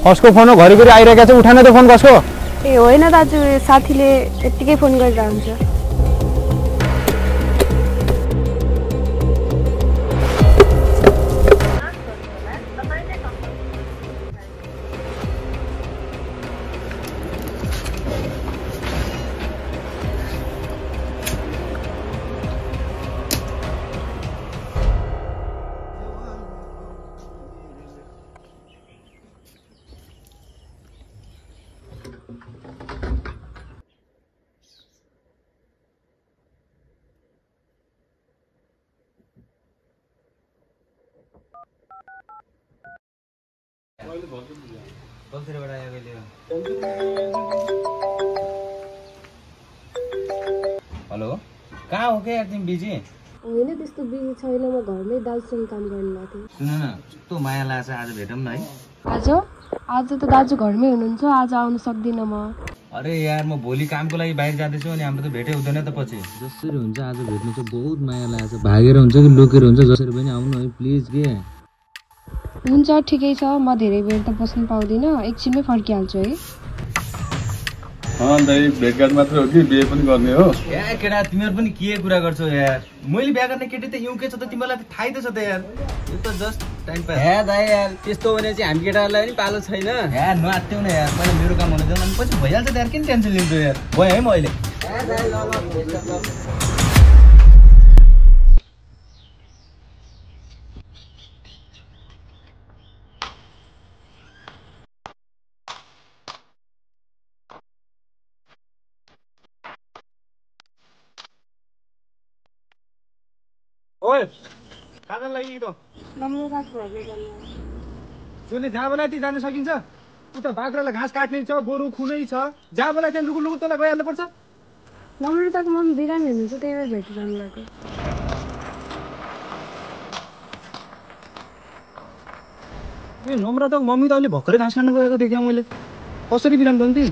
कसको फोन हो घरिघरि आइरहेको छ उठान त फोन कसको ए होइन दाजु साथीले यतिकै फोन गरेर हुन्छ हेलो कहाँ हो क्या तिमी बिजी होइन त्यस्तो बिजी छैन म घरमै दाजुसँग काम गर्न लाग्थेँ सुन न कस्तो माया लाग्छ आज भेटौँ न है आज त दाजु घरमै हुनुहुन्छ आज आउन सक्दिनँ म अरे यार म भोलि कामको लागि बाहिर जाँदैछु अनि हाम्रो त भेटै हुँदैन त पछि जसरी हुन्छ आज भेट्नु चाहिँ बहुत माया लाग्छ भागेर हुन्छ कि लुकेर हुन्छ जसरी पनि आउनु है प्लिज के हुन्छ ठिकै छ म धेरै बेर त बस्नु पाउँदिनँ एकछिनमै फर्किहाल्छु है दाइ भेटघाट मात्र हो कि बिहे पनि गर्ने हो यार केटा तिमीहरू पनि के कुरा गर्छौ यार मैले बिहा गर्ने केटी त युके छ त तिमीलाई त थाहै त छ त यार यो त जस्ट टाइम पास हे दाइ यार त्यस्तो भने चाहिँ हामी केटाहरूलाई पनि पालो छैन यार नआत्त्यौ न यार पहिला मेरो काम हुन जाउँ अनि पछि भइहाल्छ त यार किन टेन्सन लिन्छौ यार भयो है म अहिले ओए कहाँ लागि त जुन जहाँ बेला ती जान सकिन्छ उता बाख्रालाई घाँस काट्ने छ गोरु खुनै छ जहाँ बेला त्यहाँ लुकु लुकु तँलाई गइहाल्नु पर्छ नम्रताको मम्मी बिरामी हुनुहुन्छ त्यही भएर भेट जानु लाग्यो ए नम्रताको मम्मी त अहिले भर्खरै घाँस काट्नु गएको देखेँ मैले कसरी बिरामी भयो नि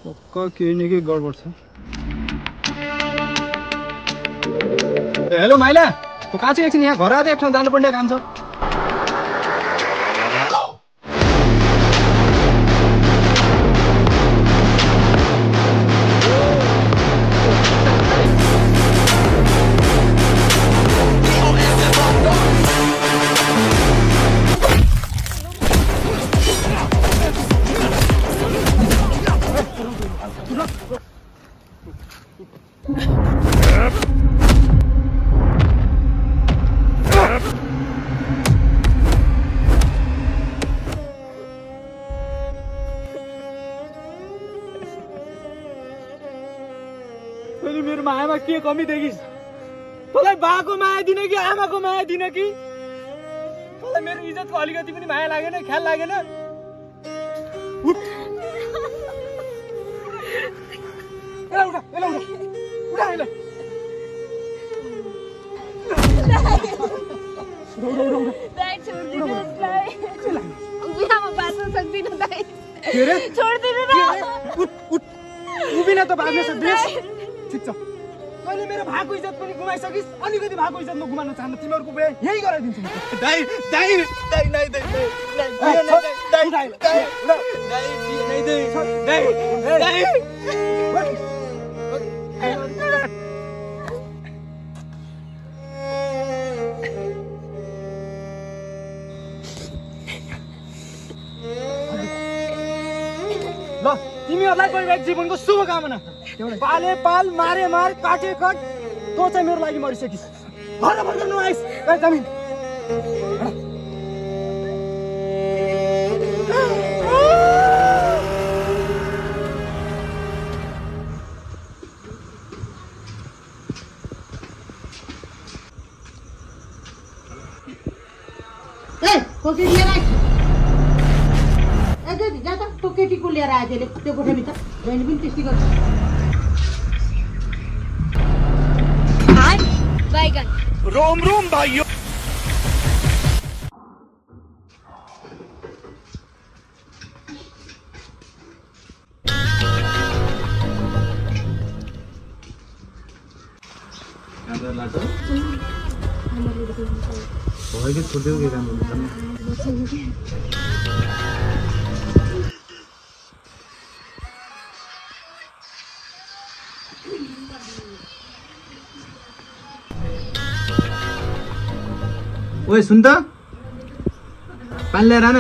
पक्का केही न केही गडबड छ हेलो माइला तँ कहाँ चाहिँ एकछिन यहाँ घर आएर एक ठाउँ जानुपर्ने काम छ मेरो मायामा के कमी देखिस् तँलाई बाको माया दिन कि आमाको माया दिन कि तँलाई मेरो इज्जतको अलिकति पनि माया लागेन ख्याल लागेन उभिन त बाँच्न सक्दिनस् ठिक छ तैँले मेरो भाको इज्जत पनि गुमाइसकिस् अलिकति भाको इज्जत म गुमाउन चाहन्न तिमीहरूको बिहे यही गराइदिन्छु दाइ दाइ दाइ दाइ दाइ दाइ दाइ दाइ दाइ ल तिमीहरूलाई वैवाहिक जीवनको शुभकामना पाले पाल मारे मार काटे काट तँ चाहिँ मेरो लागि मरिसकिस् घर भर्खर नआइस् जमिन केटीको लिएर आयो त्यसले त्यो कोठाभित्र जहिले पनि त्यस्तै गर्छ रोम रोम भाइयो बाटो भयो कि छोडिदेऊ के काम गर्नु ओए सुन त पानी ल्याएर आन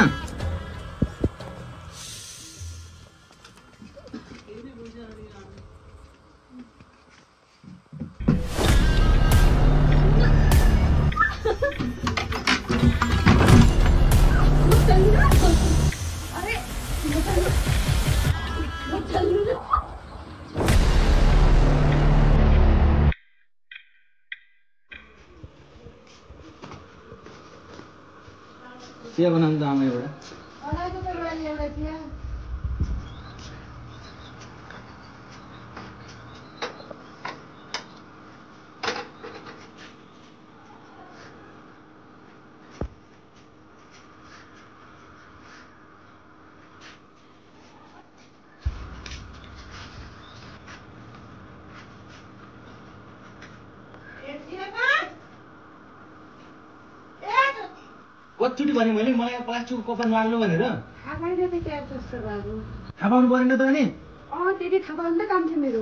चिया बनाउनु त आमा एउटा कतिचोटि भने मैले मलाई प्लास्टिकको कपन माग्नु भनेर थाहा पाउनु परेन त अनि त्यति थाहा पाउनु त काम थियो मेरो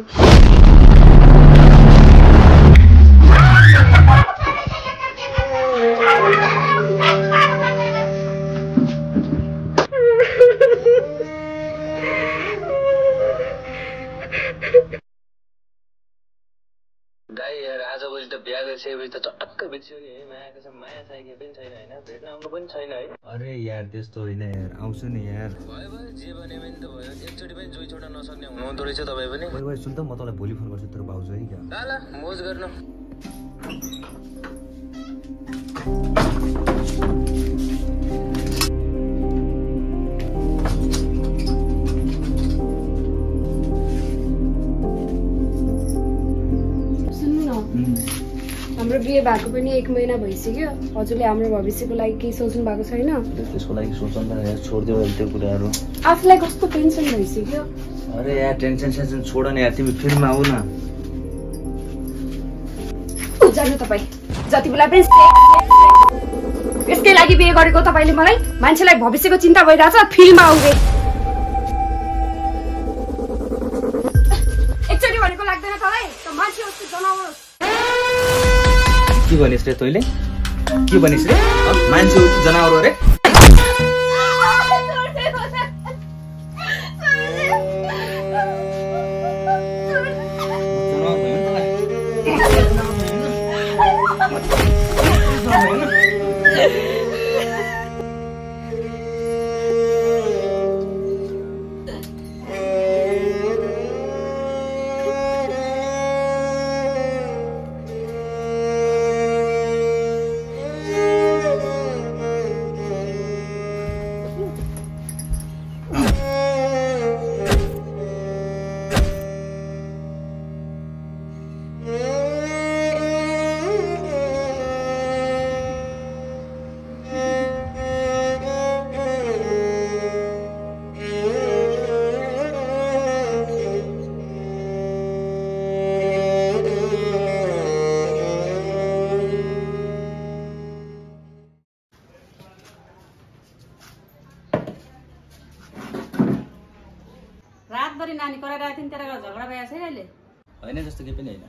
आजभोलि त बिहा गरिसकेपछि त चटक्क बिर्सियो नि है मायाको छ माया चाहिँ के पनि छैन होइन भेट्न आउनु पनि छैन है अरे यार त्यस्तो होइन यार आउँछु नि यार भयो जे भने पनि त भयो एकचोटि पनि जोइ छोड्न नसक्ने हुनुहुँदो रहेछ तपाईँ पनि ओइ सुन त म तँलाई भोलि फोन गर्छु तेरो भाउजू है क्या ल मोज गर्नु हाम्रो बिहे भएको पनि 1 महिना भइसक्यो हजुरले हाम्रो भविष्यको लागि केही सोच्नु भएको छैन त्यसको लागि सोच्नु त यार छोड्देऊ अहिले त्यो कुराहरू आफूलाई कस्तो टेन्सन भइसक्यो अरे यार टेन्सन छोड न यार तिमी फिल्ममा आऊ न जानु तपाईँ जति बेला पनि यसकै लागि बिहे गरेको तपाईँले मलाई मान्छेलाई भविष्यको चिन्ता भइरहेछ फिल्ममा आउने एकचोटि भनेको लाग्दैन तँलाई त मान्छे जस्तो जनावर के भनिस् रे तैँले के भनिस् रे मान्छे जनावर अरे रातभरि नानी कराइरहेको थियौँ तेरो झगडा भइरहेको छ अहिले होइन जस्तो केही पनि होइन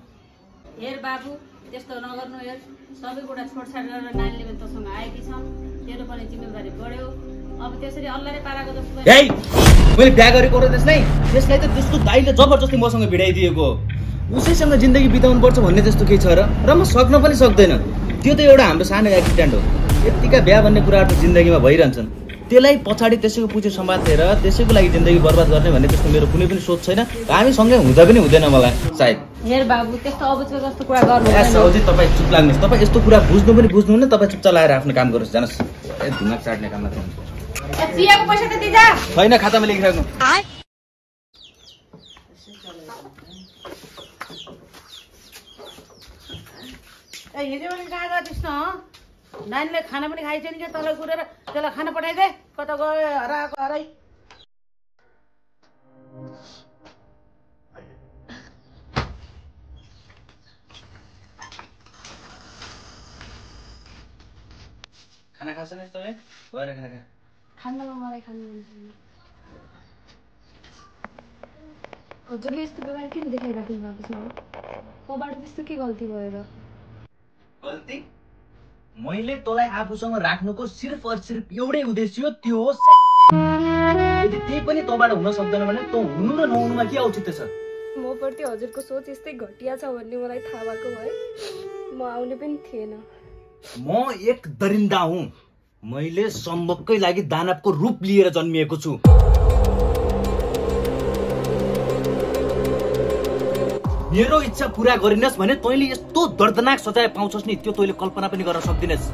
हेर बाबु त्यस्तो नगर्नु हेर सबै कुरा छोडछाड गरेर नानीले पनि तँसँग आएकी छन् तेरो पनि जिम्मेवारी बढ्यो अब त्यसरी अल्लाहले पाराको जस्तो मैले बिहा गरेको रहेछ नै त्यसलाई त त्यसको दाइले जबरजस्ती मसँग भिडाइदिएको उसैसँग जिन्दगी बिताउनु पर्छ भन्ने जस्तो केही छ र म सक्न पनि सक्दैन त्यो त एउटा हाम्रो सानो एक्सिडेन्ट हो यतिका बिहा भन्ने कुराहरू त जिन्दगीमा भइरहन्छन् त्यसलाई पछाडि त्यसैको पछि समातेर त्यसैको लागि जिन्दगी बर्बाद गर्ने भन्ने त्यस्तो मेरो कुनै पनि सोच छैन हामी सँगै हुँदा पनि हुँदैन मलाई सायद हेर बाबु त्यस्तो अबुझको जस्तो कुरा गर्नु साउजी तपाईँ चुप लाग्नुहोस् तपाईँ यस्तो कुरा बुझ्नु पनि बुझ्नुहुन्न तपाईँ चुपचाप लगाएर आफ्नो काम गर्नुहोस् जानुहोस् ढुङ्गा चाट्ने काम मात्र हुन्छ चियाको पैसा त दिजा छैन खातामा लेखिराख्नु हिजो पनि कहाँ गएछ न नानीले खाना पनि खाइछन् कि तँलाई कुरेर त्यसलाई खाना पठाइदे कता गयो हराएको हराइ खाना खान्छ नि तपाईँ गएर खाना खा खानामा मलाई खानु मन छैन हजुरले यस्तो व्यवहार किन देखाइराख्नु भएको छ मबाट त्यस्तो के गल्ती भएर गल्ती मैले तँलाई आफूसँग राख्नुको सिर्फ और सिर्फ एउटै उद्देश्य हो त्यो हो यदि त्यही पनि तँबाट हुन सक्दैन भने तँ हुनु र नहुनुमा के औचित्य छ म प्रति हजुरको सोच यस्तै घटिया छ भन्ने मलाई थाहा भएको भए म आउने पनि थिएन म एक दरिन्दा हुँ मैले सम्भवकै लागि दानवको रूप लिएर जन्मिएको छु मेरो इच्छा पूरा गरिनस् भने तैँले यस्तो दर्दनाक सजाय पाउँछस् नि त्यो तैँले कल्पना पनि गर्न सक्दिनस्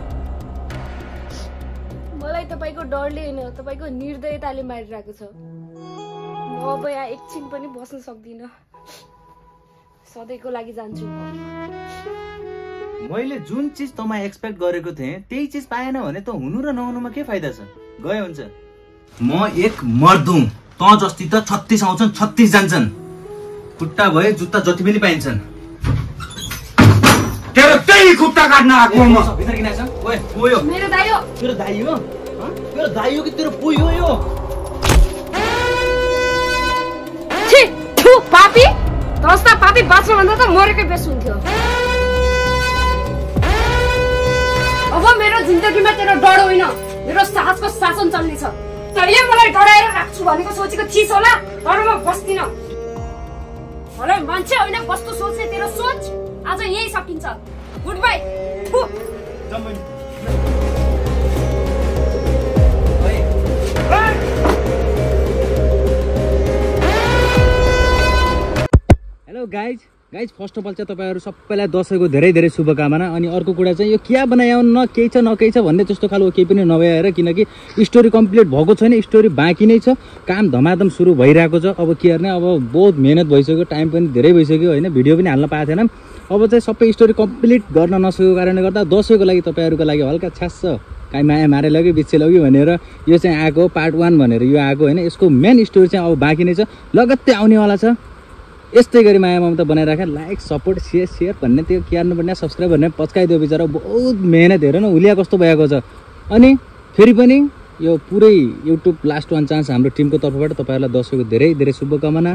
मलाई तपाईँको डरले होइन तपाईँको निर्दयताले मारिरहेको छ म अब यहाँ एकछिन पनि बस्न सक्दिनँ सधैँको लागि जान्छु मैले जुन चिज तँमा एक्सपेक्ट गरेको थिएँ त्यही चिज पाएन भने त हुनु र नहुनुमा के फाइदा छ गए हुन्छ म एक मर्द हुँ तँ जस्ती त 36 आउँछन् 36 जान्छन् खुट्टा भए जुत्ता जति पनि पाइन्छन् तेरो त्यही खुट्टा काट्न आएको म भित्र किन छ ओए पोयो मेरो दाइ हो तेरो दाइ हो तेरो दाइ हो कि तेरो पुइ हो यो छी थु पापी दस्ता पापी बाँच्नु भन्दा त मरेकै बेस हुन्थ्यो अब मेरो जिन्दगीमा तेरो डर होइन मेरो साहसको शासन चल्नेछ तैँले मलाई डराएर राख्छु भनेको सोचेको थिइस् होला तर म बस्दिन मलाई मान्छे होइन कस्तो सोच्ने तेरो सोच आज यही सकिन्छ good bye hello guys first of all चाहिँ तपाईँहरू सबैलाई दसैँको धेरै धेरै शुभकामना अनि अर्को कुरा चाहिँ यो क्या बनायो न केही छ न केही छ भन्ने त्यस्तो खालको केही पनि नभएर किनकि स्टोरी कम्प्लिट भएको छैन स्टोरी बाँकी नै छ काम धमाधम सुरु भइरहेको छ अब के गर्ने अब बहुत मेहनत भइसक्यो टाइम पनि धेरै भइसक्यो होइन भिडियो पनि हाल्न पाएको थिएन अब चाहिँ सबै स्टोरी कम्प्लिट गर्न नसकेको कारणले गर्दा दसैँको लागि तपाईँहरूको लागि हल्का छ्यास छ काहीँ माया मारे लग्यो बिच्छे लग्यो भनेर यो चाहिँ आएको पार्ट 1 भनेर यो आएको होइन यसको मेन स्टोरी चाहिँ अब बाँकी नै छ लगत्तै आउनेवाला छ यस्तै गरी माया ममता बनाइराख लाइक सपोर्ट सेयर भन्ने त्यो के गर्नुपर्ने सब्सक्राइब भन्ने पच्काइदियो बिचरा बहुत मेहनत हेर न हुलिया कस्तो भएको छ अनि फेरि पनि यो पुरै युट्युब लास्ट 1 चान्स हाम्रो टिमको तर्फबाट तपाईँहरूलाई दसैँको धेरै धेरै शुभकामना